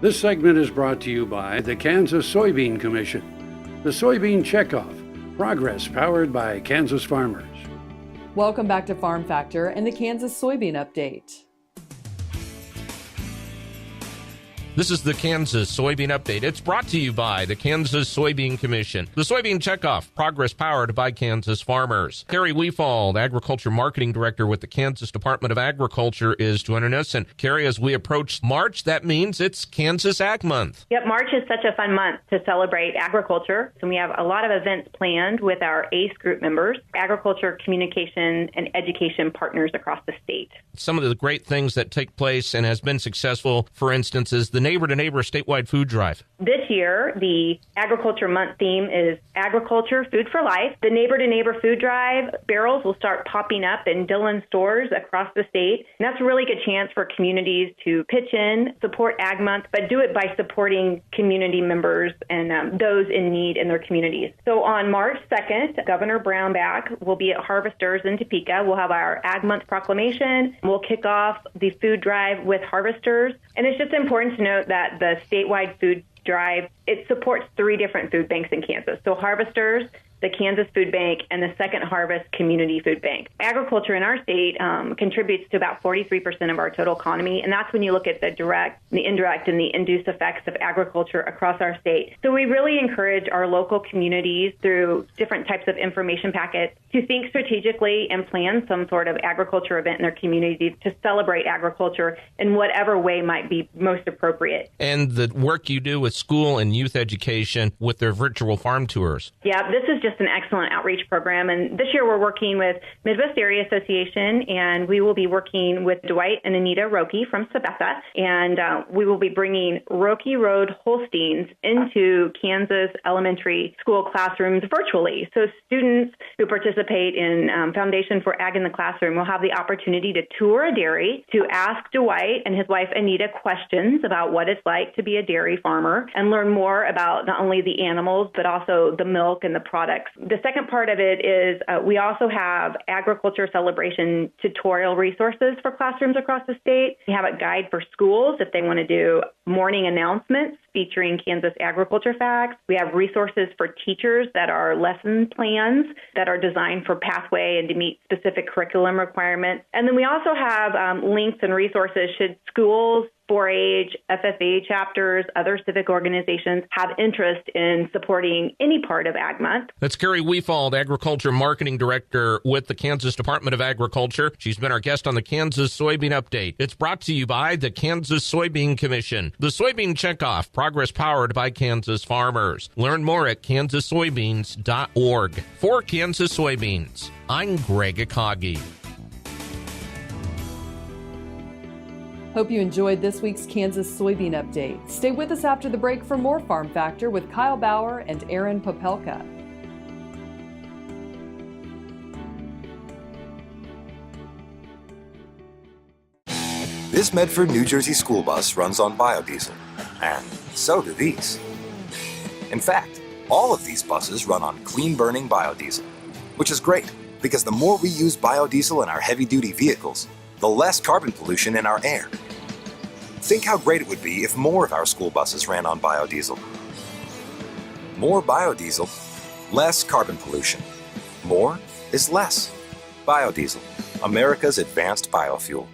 This segment is brought to you by the Kansas Soybean Commission. The Soybean Checkoff, progress powered by Kansas farmers. Welcome back to Farm Factor and the Kansas Soybean Update. This is the Kansas Soybean Update. It's brought to you by the Kansas Soybean Commission. The Soybean Checkoff, progress powered by Kansas farmers. Kerry Wefald, Agriculture Marketing Director with the Kansas Department of Agriculture, is joining us. And Kerry, as we approach March, that means it's Kansas Ag Month. Yep, March is such a fun month to celebrate agriculture. So we have a lot of events planned with our ACE group members, agriculture, communication, and education partners across the state. Some of the great things that take place and has been successful, for instance, is the Neighbor to Neighbor statewide food drive. This year, the Agriculture Month theme is Agriculture, Food for Life. The Neighbor to Neighbor food drive barrels will start popping up in Dillons stores across the state. And that's a really good chance for communities to pitch in, support Ag Month, but do it by supporting community members and those in need in their communities. So on March 2nd, Governor Brownback will be at Harvesters in Topeka. We'll have our Ag Month proclamation. We'll kick off the food drive with Harvesters. And it's just important to note that the statewide food drive, it supports 3 different food banks in Kansas. So Harvesters, the Kansas Food Bank, and the Second Harvest Community Food Bank. Agriculture in our state contributes to about 43% of our total economy, and that's when you look at the direct, the indirect, and the induced effects of agriculture across our state. So we really encourage our local communities through different types of information packets to think strategically and plan some sort of agriculture event in their communities to celebrate agriculture in whatever way might be most appropriate. And the work you do with school and youth education with their virtual farm tours. Yeah, this is just an excellent outreach program. And this year we're working with Midwest Area Association, and we will be working with Dwight and Anita Rokey from Sabetha. And we will be bringing Rokeyroad Holsteins into Kansas elementary school classrooms virtually. So students who participate in Foundation for Ag in the Classroom will have the opportunity to tour a dairy, to ask Dwight and his wife Anita questions about what it's like to be a dairy farmer, and learn more about not only the animals, but also the milk and the products. The second part of it is we also have agriculture celebration tutorial resources for classrooms across the state. We have a guide for schools if they want to do morning announcements featuring Kansas agriculture facts. We have resources for teachers that are lesson plans that are designed for pathway and to meet specific curriculum requirements. And then we also have links and resources should schools, 4-H, FFA chapters, other civic organizations have interest in supporting any part of Ag Month. That's Kerry Wefald, Agriculture Marketing Director with the Kansas Department of Agriculture. She's been our guest on the Kansas Soybean Update. It's brought to you by the Kansas Soybean Commission. The Soybean Checkoff, progress powered by Kansas farmers. Learn more at kansassoybeans.org. For Kansas Soybeans, I'm Greg Akagi. Hope you enjoyed this week's Kansas Soybean Update. Stay with us after the break for more Farm Factor with Kyle Bauer and Aaron Popelka. This Medford, New Jersey school bus runs on biodiesel, and so do these. In fact, all of these buses run on clean-burning biodiesel, which is great because the more we use biodiesel in our heavy-duty vehicles, the less carbon pollution in our air. Think how great it would be if more of our school buses ran on biodiesel. More biodiesel, less carbon pollution. More is less. Biodiesel, America's advanced biofuel.